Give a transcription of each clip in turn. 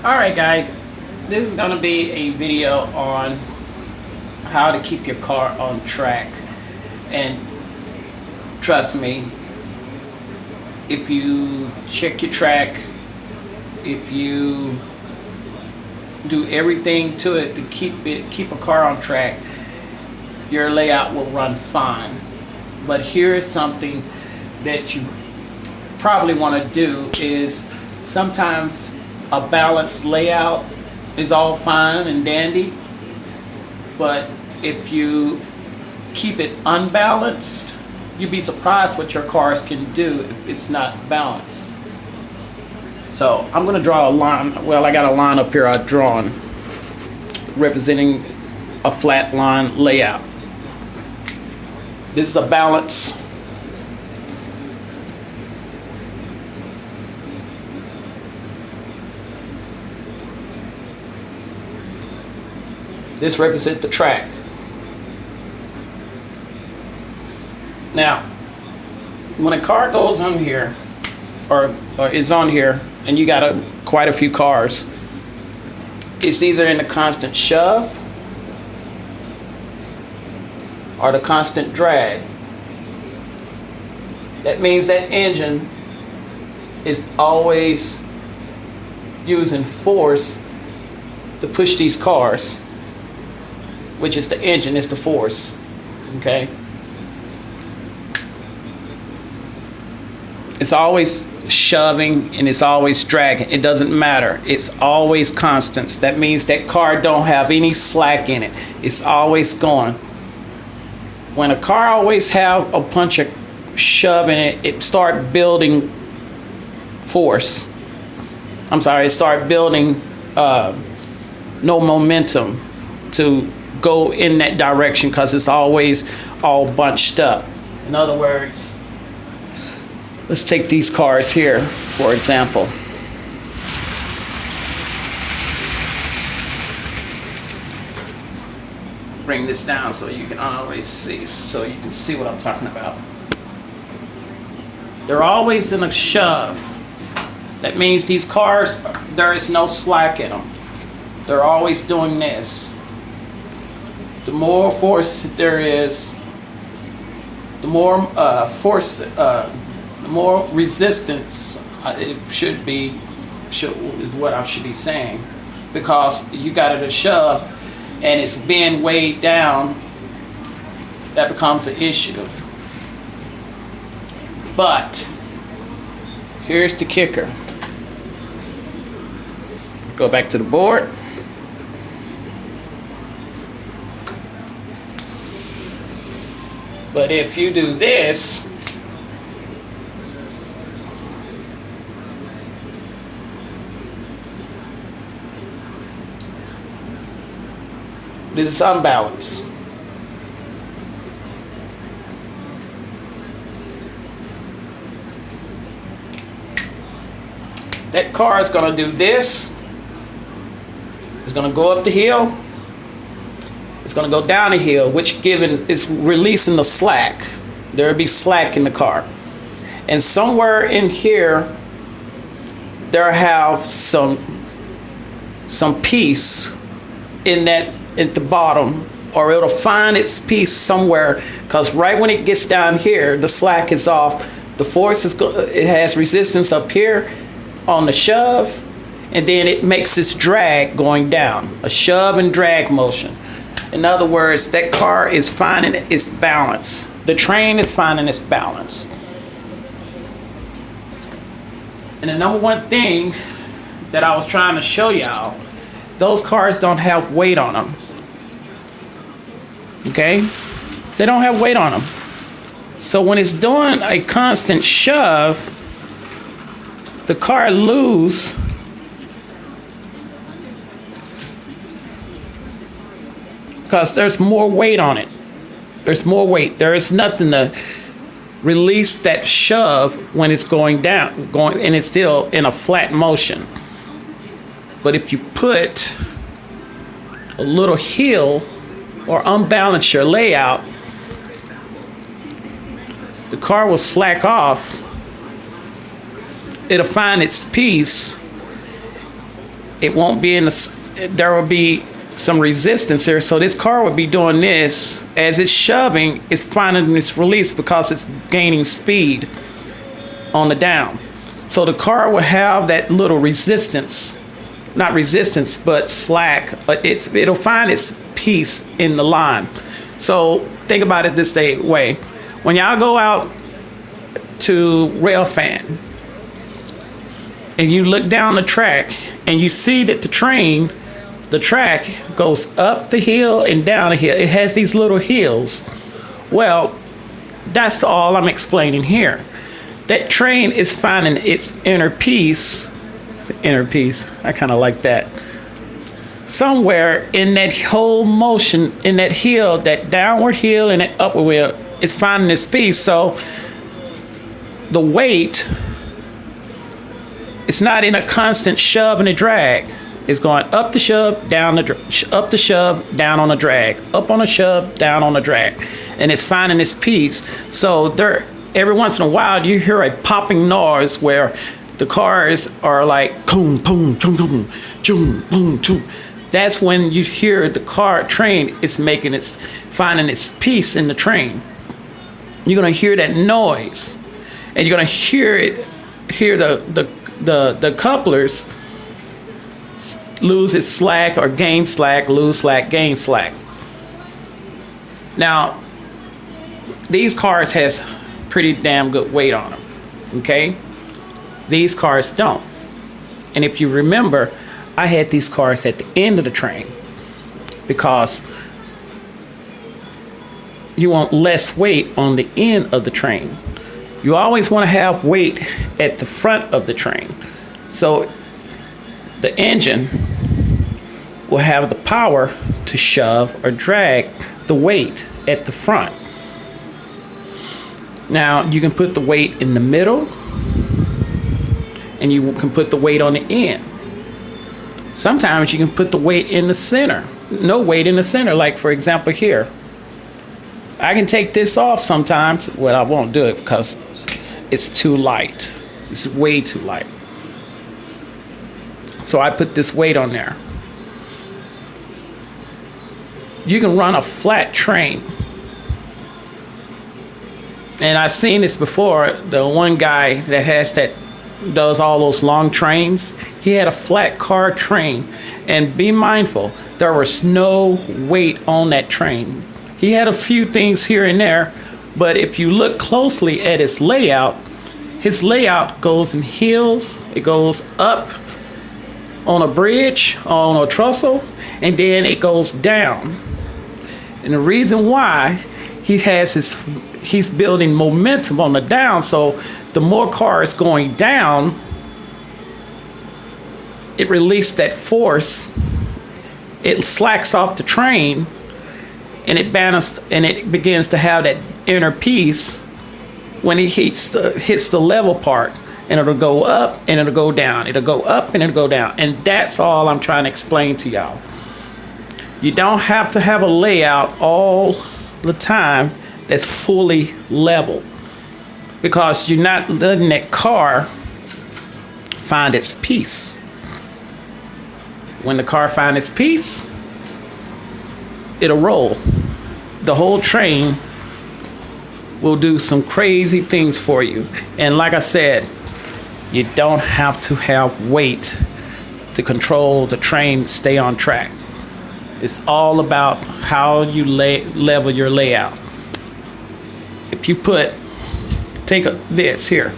Alright guys, this is going to be a video on how to keep your car on track. And trust me, if you check your track, if you do everything to it to keep a car on track, your layout will run fine. But here is something that you probably want to do is sometimes a balanced layout is all fine and dandy, but if you keep it unbalanced, you'd be surprised what your cars can do if it's not balanced. So I'm going to draw a line. Well, I got a line up here I've drawn representing a flat line layout. This is a balance. This represents the track. Now, when a car goes on here, or is on here, and you got quite a few cars, it's either in the constant shove or the constant drag. That means that engine is always using force to push these cars, which is the engine, is the force. Okay? It's always shoving and it's always dragging. It doesn't matter. It's always constants. That means that car don't have any slack in it. It's always going. When a car always have a bunch of shove in it, it start building force. I'm sorry, it start building no momentum to go in that direction because it's always all bunched up. In other words, let's take these cars here, for example. Bring this down so you can always see, so you can see what I'm talking about. They're always in a shove. That means these cars, there is no slack in them. They're always doing this. The more force there is, the more the more resistance it should be, is what I should be saying, because you got it a shove and it's being weighed down. That becomes an issue. But here's the kicker. Go back to the board. But if you do this, this is unbalanced. That car is going to do this. It's going to go up the hill. It's going to go down the hill, which is releasing the slack. There will be slack in the car. And somewhere in here, there have some piece in that at the bottom, or it'll find its piece somewhere, because right when it gets down here, the slack is off. The force it has resistance up here on the shove, and then it makes this drag going down, a shove and drag motion. In other words, that car is finding its balance. The train is finding its balance. And the number one thing that I was trying to show y'all, those cars don't have weight on them. Okay? They don't have weight on them. So when it's doing a constant shove, the car loses because there's more weight on it. There's more weight. There is nothing to release that shove when it's going down, and it's still in a flat motion. But if you put a little hill or unbalance your layout, the car will slack off. It'll find its piece it won't be there will be some resistance there. So this car would be doing this as it's shoving, it's finding its release because it's gaining speed on the down. So the car will have that little resistance, not resistance, but slack. But it'll find its piece in the line. So think about it this way. When y'all go out to rail fan and you look down the track and you see that the track goes up the hill and down the hill. It has these little hills. Well, that's all I'm explaining here. That train is finding its inner piece, I kind of like that, somewhere in that whole motion, in that hill, that downward hill and that upward hill, it's finding its piece. So the weight, it's not in a constant shove and a drag. It's going up the shove, down up the shove, down on the drag, up on a shove, down on the drag, and it's finding its piece. So every once in a while you hear a popping noise where the cars are like boom, boom, boom, boom, boom, boom, boom. That's when you hear the train is finding its piece in the train. You're gonna hear that noise, and you're gonna hear the couplers lose its slack or gain slack, lose slack, gain slack. Now, these cars has pretty damn good weight on them, okay? These cars don't. And if you remember, I had these cars at the end of the train because you want less weight on the end of the train. You always want to have weight at the front of the train. So the engine will have the power to shove or drag the weight at the front. Now you can put the weight in the middle and you can put the weight on the end. Sometimes you can put the weight in the center. No weight in the center, like for example here. I can take this off sometimes. Well, I won't do it because it's too light. It's way too light. So I put this weight on there. You can run a flat train. And I've seen this before. The one guy that does all those long trains, he had a flat car train. And be mindful, there was no weight on that train. He had a few things here and there, but if you look closely at his layout goes in hills, it goes up on a bridge, on a trestle, and then it goes down. And the reason why he's building momentum on the down, so the more cars going down, it releases that force, it slacks off the train, and it begins to have that inner piece when it hits the level part, and it'll go up and it'll go down, it'll go up and it'll go down. And that's all I'm trying to explain to y'all. You don't have to have a layout all the time that's fully level, because you're not letting that car find its piece. When the car finds its piece, it'll roll. The whole train will do some crazy things for you. And like I said, you don't have to have weight to control the train, stay on track. It's all about how you level your layout. If you take this here,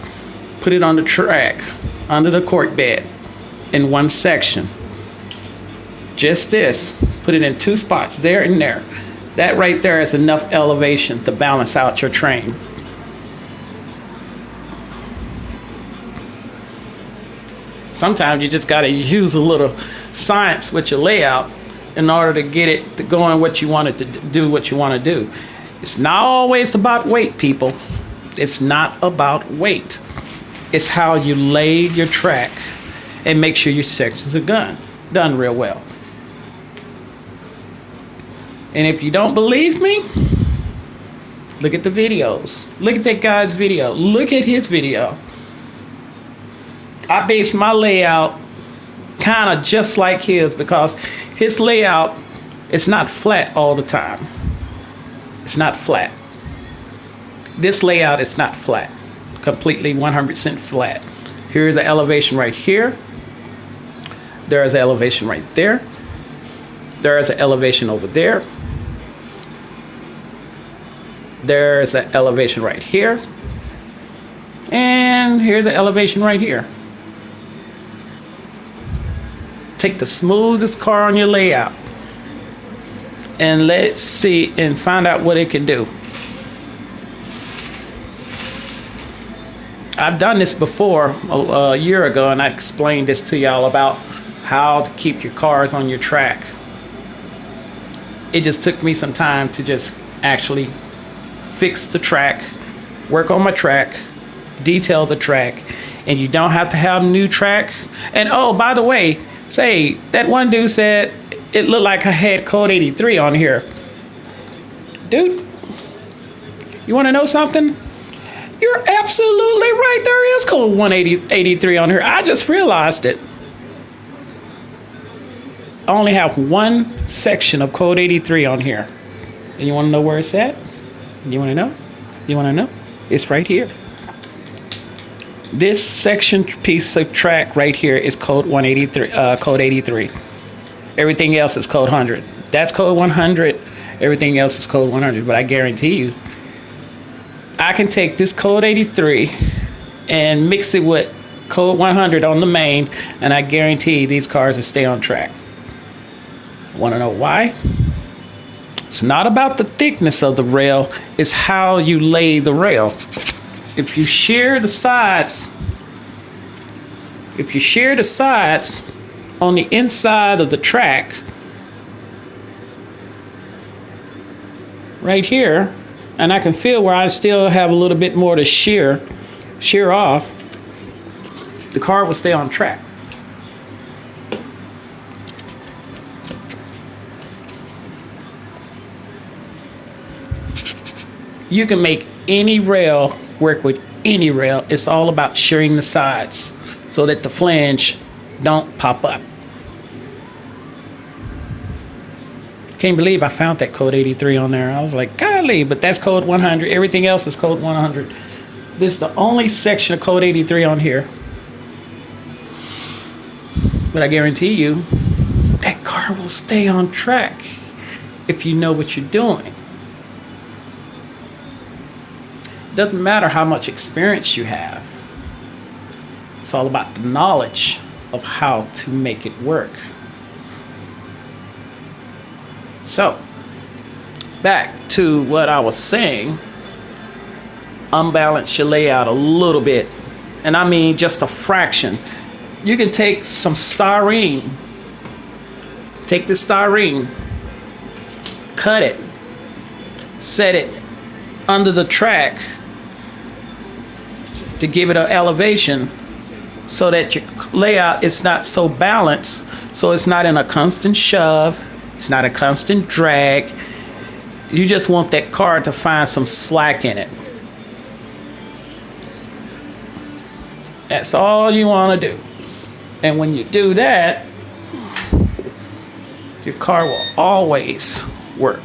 put it on the track, under the cork bed, in one section. Just this, put it in two spots, there and there. That right there is enough elevation to balance out your train. Sometimes you just gotta use a little science with your layout in order to get it to go in what you want it to do, what you want to do. It's not always about weight, people. It's not about weight. It's how you lay your track and make sure your sections are done real well. And if you don't believe me, look at the videos. Look at that guy's video. Look at his video. I base my layout kind of just like his because his layout is not flat all the time. It's not flat. This layout is not flat, completely 100% flat. Here's the elevation right here. There's an elevation right there. There's an elevation over there. There's an elevation right here. And here's an elevation right here. Take the smoothest car on your layout and let's see and find out what it can do. I've done this before a year ago, and I explained this to y'all about how to keep your cars on your track. It just took me some time to just actually fix the track, work on my track, detail the track, and you don't have to have new track. And oh, by the way, say that one dude said it looked like I had code 83 on here. Dude, you want to know something? You're absolutely right. There is code 183 on here. I just realized it. I only have one section of code 83 on here. And you want to know where it's at? You want to know? You want to know? It's right here. This section piece of track right here is code 183. Code 83. Everything else is code 100. That's code 100. Everything else is code 100. But I guarantee you, I can take this code 83 and mix it with code 100 on the main, and I guarantee these cars will stay on track. Want to know why? It's not about the thickness of the rail, it's how you lay the rail. If you shear the sides, on the inside of the track, right here, and I can feel where I still have a little bit more to shear off, the car will stay on track. You can make any rail work with any rail. It's all about shearing the sides so that the flange don't pop up. Can't believe I found that code 83 on there. I was like, golly, but that's code 100. Everything else is code 100. This is the only section of code 83 on here. But I guarantee you, that car will stay on track if you know what you're doing. Doesn't matter how much experience you have. It's all about the knowledge of how to make it work. So, back to what I was saying. Unbalance your layout a little bit. And I mean just a fraction. You can take some styrene. Take the styrene. Cut it. Set it under the track to give it an elevation so that your layout is not so balanced, so it's not in a constant shove, it's not a constant drag. You just want that car to find some slack in it. That's all you want to do. And when you do that, your car will always work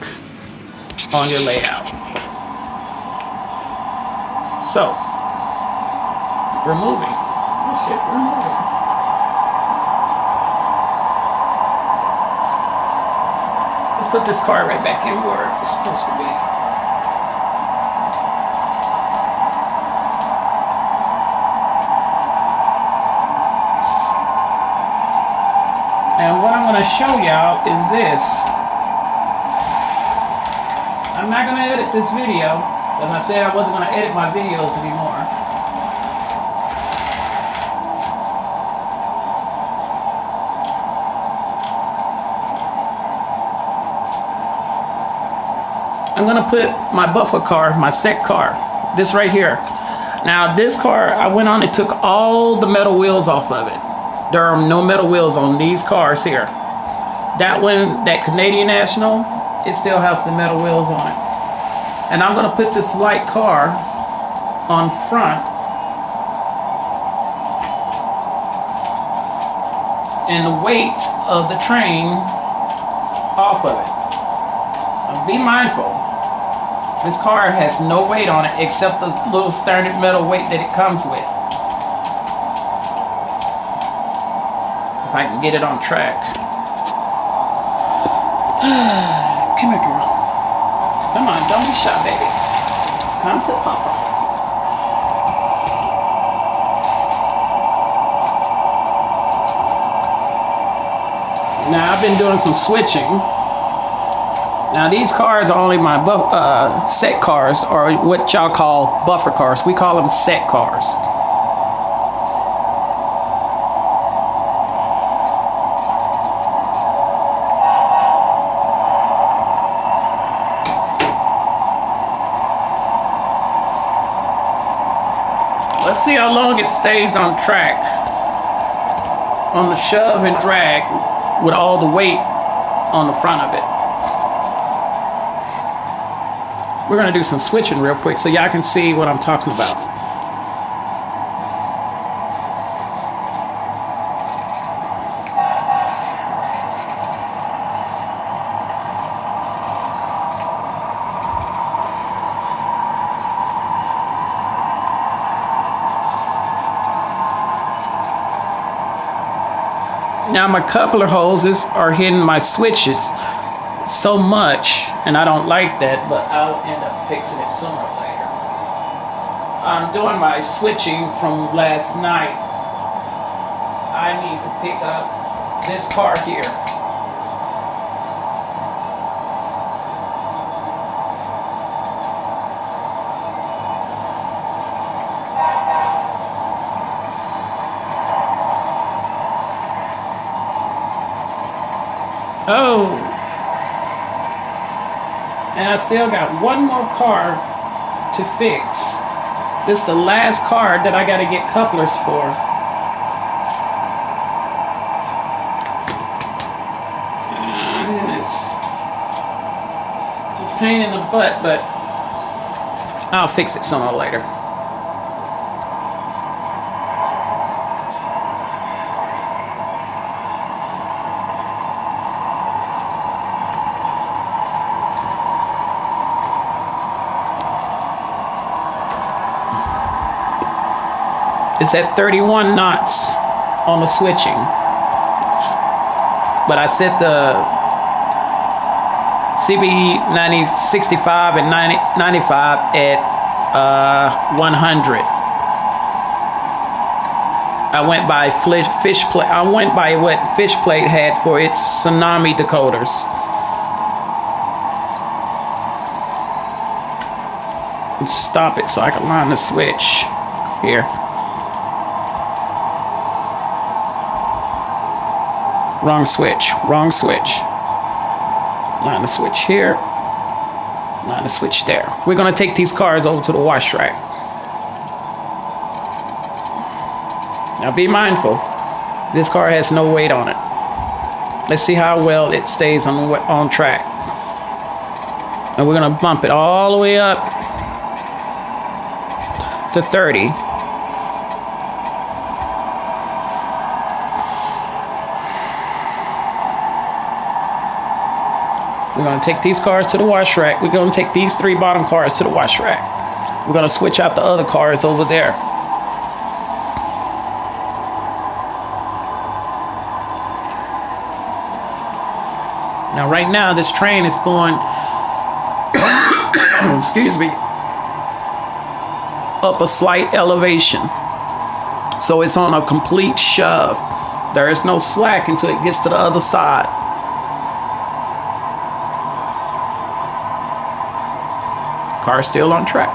on your layout. So, removing. Oh shit, removing. Let's put this car right back in where it's supposed to be. And what I'm going to show y'all is this. I'm not going to edit this video, because I said I wasn't going to edit my videos anymore. I'm going to put my buffer car, my set car, this right here. Now this car, I went on and took all the metal wheels off of it. There are no metal wheels on these cars here. That one, that Canadian National, it still has the metal wheels on it. And I'm gonna put this light car on front. and the weight of the train off of it. Now be mindful. This car has no weight on it except the little standard metal weight that it comes with. If I can get it on track. Come here, girl. Come on, don't be shy, baby. Come to Papa. Now I've been doing some switching. Now these cars are only my set cars, or what y'all call buffer cars. We call them set cars. Let's see how long it stays on track on the shove and drag with all the weight on the front of it. We're gonna do some switching real quick so y'all can see what I'm talking about. Now my coupler hoses are hitting my switches so much, and I don't like that, but I'll end up fixing it sooner or later. I'm doing my switching from last night. I need to pick up this car here. Oh, and I still got one more car to fix. This is the last car that I got to get couplers for. It's a pain in the butt, but I'll fix it sooner or later. It's at 31 knots on the switching. But I set the CB 65 and 95 at 100. I went by fish plate. I went by what fish plate had for its tsunami decoders. Stop it so I can line the switch here. Wrong switch, wrong switch. Line the switch here. Line the switch there. We're gonna take these cars over to the wash rack. Now be mindful, this car has no weight on it. Let's see how well it stays on track. And we're gonna bump it all the way up to 30. We're going to take these cars to the wash rack. We're going to take these 3 bottom cars to the wash rack. We're going to switch out the other cars over there. Now, right now, this train is going, excuse me, up a slight elevation. So it's on a complete shove. There is no slack until it gets to the other side. Car still on track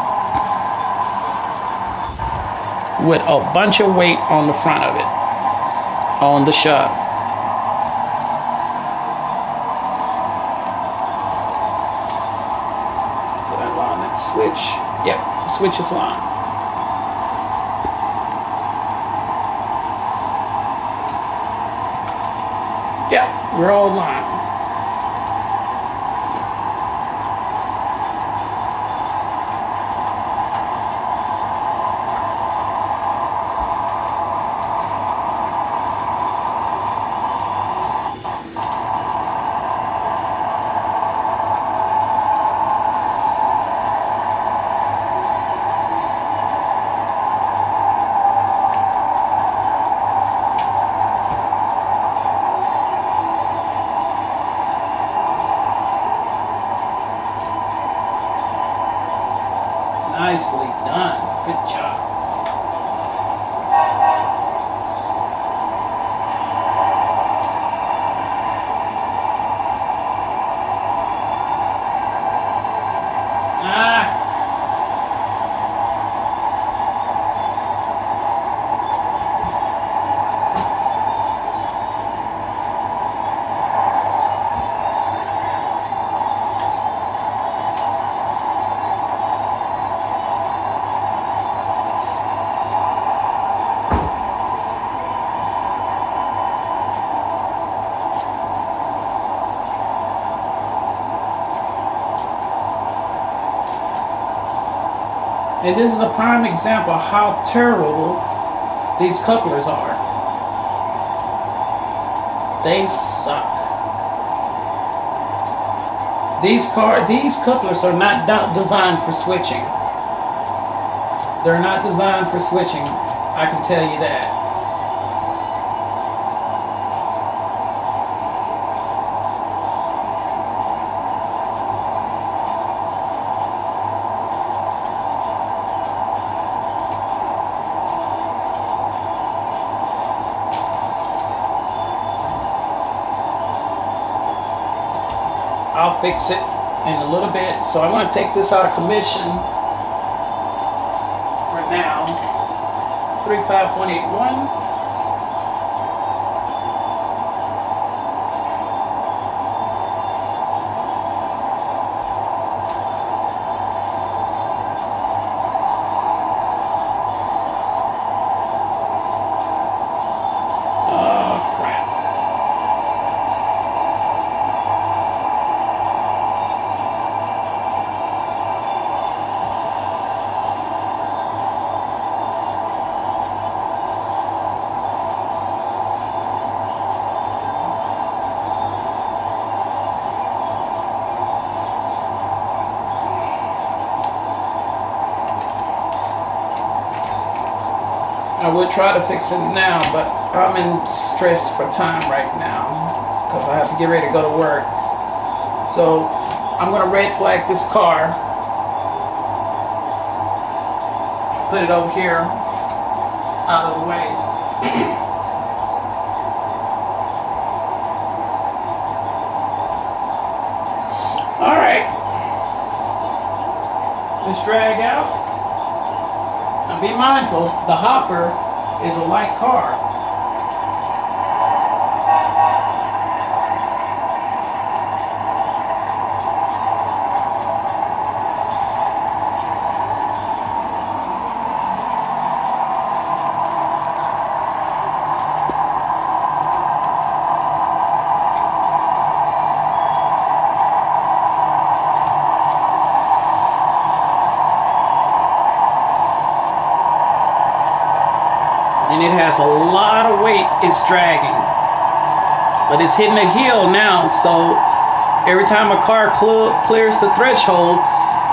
with a bunch of weight on the front of it, on the shove. Did I line that switch? Yep, the switch is lined. Yeah, we're all lined. Nicely done. Good job. Ah. And this is a prime example of how terrible these couplers are. They suck. These couplers are not designed for switching. They're not designed for switching. I can tell you that. I'll fix it in a little bit. So I'm going to take this out of commission for now. 35181. I would try to fix it now, but I'm in stress for time right now because I have to get ready to go to work. So I'm going to red flag this car, put it over here out of the way. All right, just drag out. Now be mindful, the hopper is a light car. And it has a lot of weight it's dragging, but it's hitting a hill now, so every time a car clears the threshold,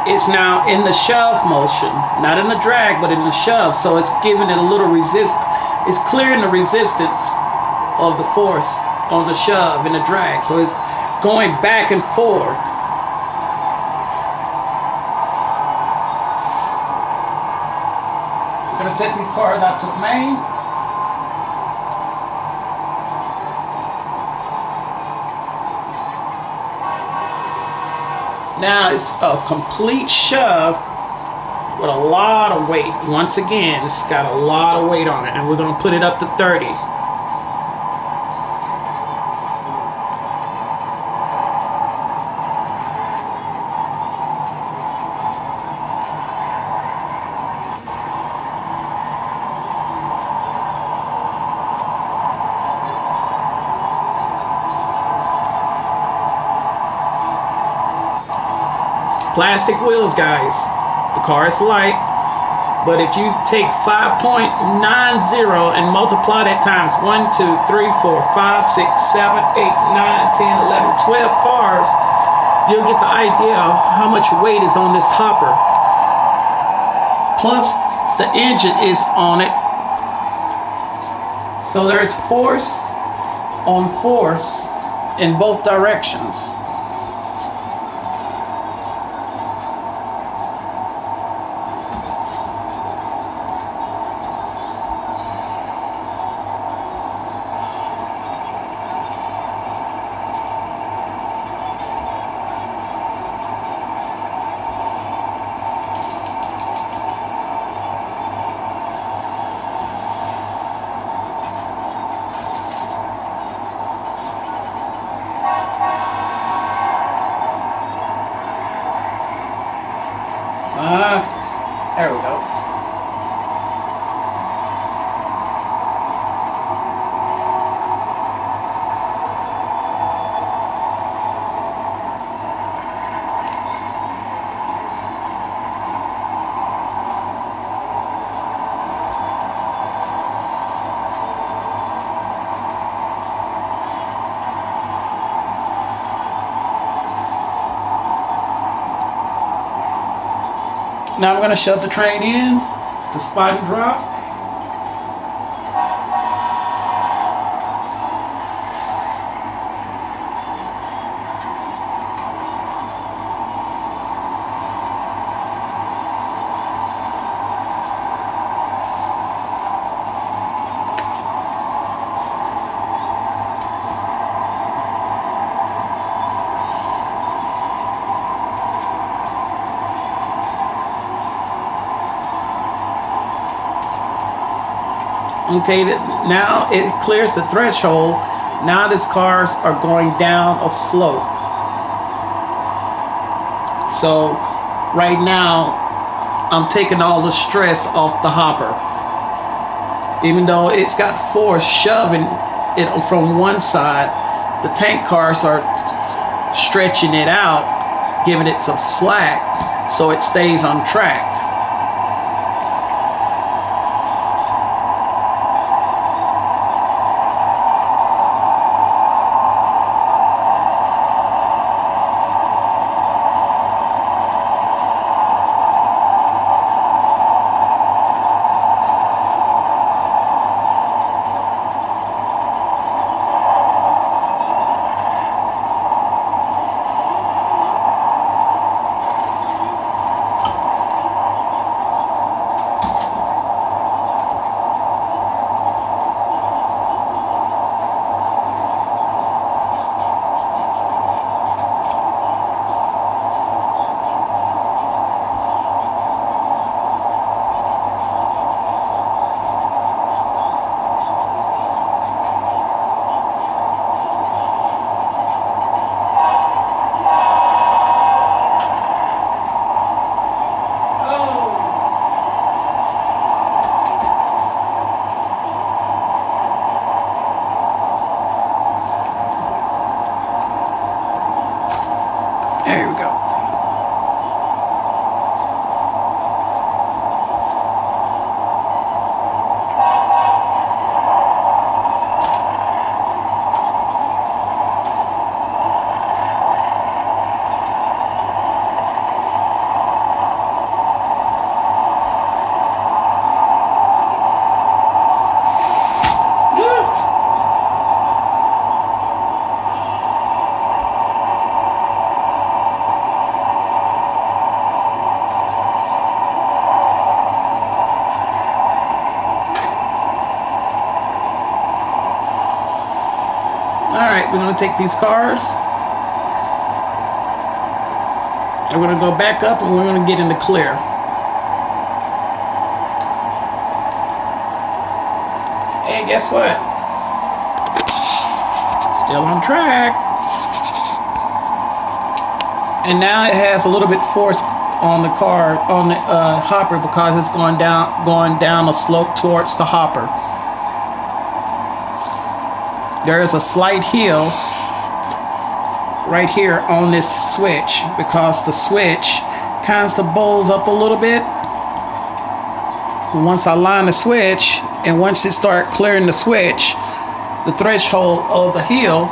it's now in the shove motion, not in the drag but in the shove, so it's giving it a little it's clearing the resistance of the force on the shove and the drag, so it's going back and forth. I'm going to set these cars out to the main. Now it's a complete shove with a lot of weight. Once again, it's got a lot of weight on it, and we're going to put it up to 30. Plastic wheels, guys. The car is light, but if you take 5.90 and multiply that times 1, 2, 3, 4, 5, 6, 7, 8, 9, 10, 11, 12 cars, you'll get the idea of how much weight is on this hopper. Plus, the engine is on it. So there's force on force in both directions. Now I'm going to shove the train in to spot and drop. Okay, now it clears the threshold. Now these cars are going down a slope. So right now I'm taking all the stress off the hopper. Even though it's got force shoving it from one side, the tank cars are stretching it out, giving it some slack so it stays on track. There we go. Alright, we're going to take these cars and we're going to go back up and we're going to get in the clear. Hey, guess what? Still on track. And now it has a little bit force on the car, on the hopper, because it's going down a slope towards the hopper. There is a slight heel right here on this switch because the switch kind of bowls up a little bit. Once I line the switch and once it start clearing the switch, the threshold of the heel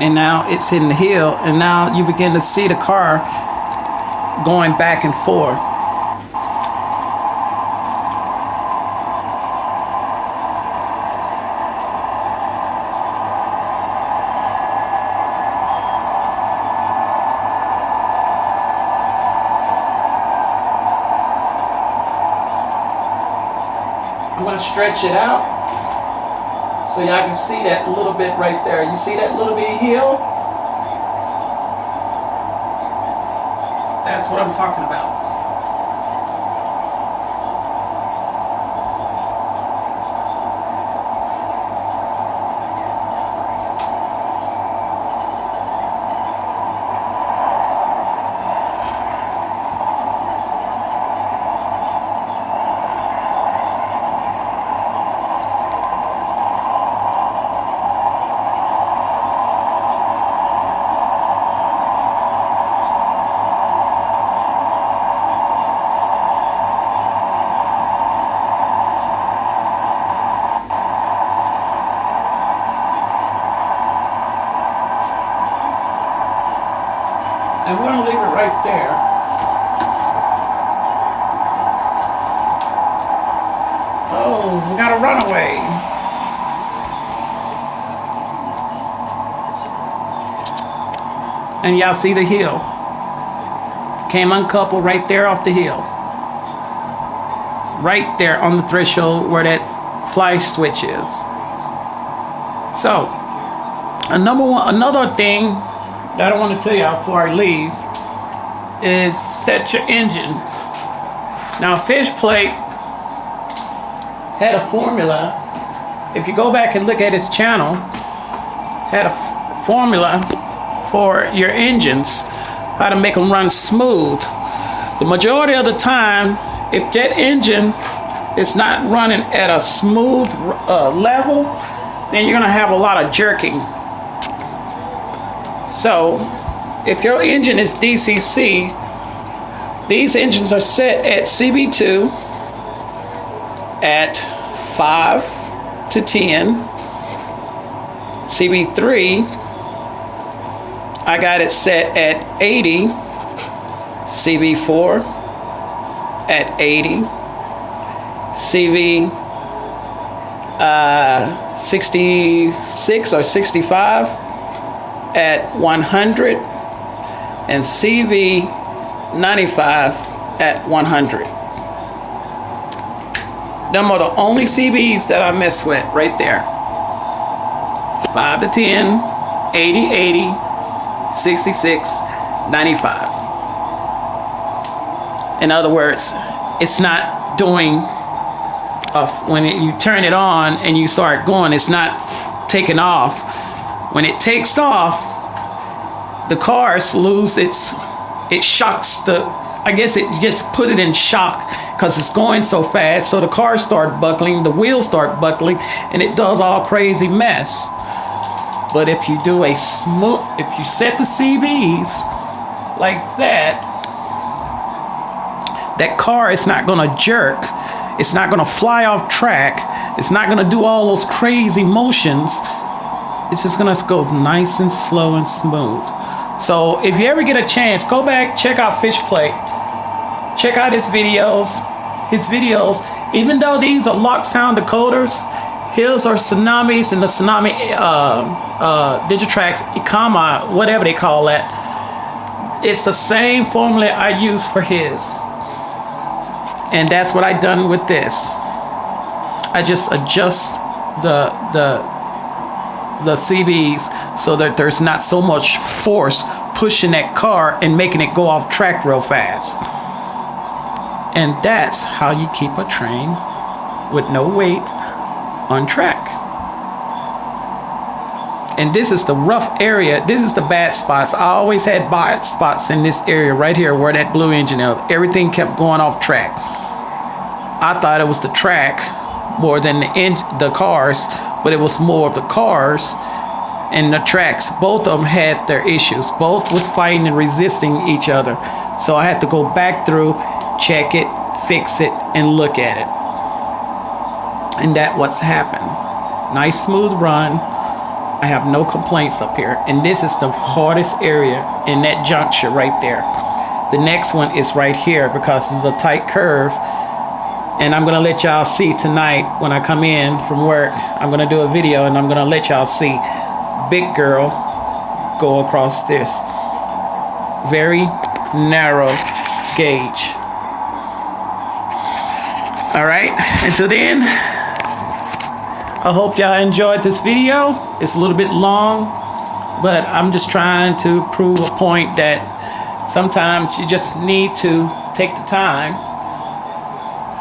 and now it's in the hill, and now you begin to see the car going back and forth. I'm going to stretch it out so y'all can see that little bit right there. You see that little bitty hill? That's what I'm talking about. right there. Oh, we got a runaway. And y'all see the hill. Came uncoupled right there off the hill. Right there on the threshold where that fly switch is. So, another thing that I want to tell y'all before I leave is set your engine. Now, Fish Plate had a formula. If you go back and look at his channel, had a formula for your engines, how to make them run smooth. The majority of the time, if that engine is not running at a smooth level, then you're gonna have a lot of jerking. So, if your engine is DCC, these engines are set at CB2 at 5 to 10. CB3, I got it set at 80. CB4 at 80. CV 66 or 65 at 100, and CV 95 at 100. Them are the only CVs that I mess with right there. 5 to 10, 80, 80, 66, 95. In other words, it's not doing, when you turn it on and you start going, it's not taking off. When it takes off, the cars lose it shocks I guess it just put it in shock because it's going so fast. So the cars start buckling, the wheels start buckling, and it does all crazy mess. But if you do if you set the CVs like that, that car is not gonna jerk. It's not gonna fly off track. It's not gonna do all those crazy motions. It's just gonna go nice and slow and smooth. So if you ever get a chance, go back, check out Fish Plate. Check out his videos. Even though these are lock sound decoders, his are Tsunamis and the Tsunami Digitrax Ikama, whatever they call that. It's the same formula I use for his. And that's what I done with this. I just adjust the CVs so that there's not so much force pushing that car and making it go off track real fast. And that's how you keep a train with no weight on track. And this is the rough area. This is the bad spots. I always had bad spots in this area right here where that blue engine is. Everything kept going off track. I thought it was the track more than the cars, but it was more of the cars and the tracks. Both of them had their issues. Both was fighting and resisting each other. So I had to go back through, check it, fix it, and look at it. And that's what's happened. Nice smooth run. I have no complaints up here. And this is the hardest area in that juncture right there. The next one is right here because it's a tight curve. And I'm gonna let y'all see tonight when I come in from work. I'm gonna do a video and I'm gonna let y'all see big girl go across this very narrow gauge. All right, until then, I hope y'all enjoyed this video. It's a little bit long, but I'm just trying to prove a point that sometimes you just need to take the time,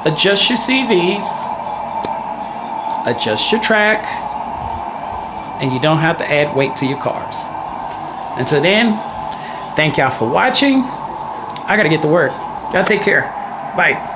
adjust your CVs, adjust your track, and you don't have to add weight to your cars. Until then, thank y'all for watching. I gotta get to work. Y'all take care. Bye.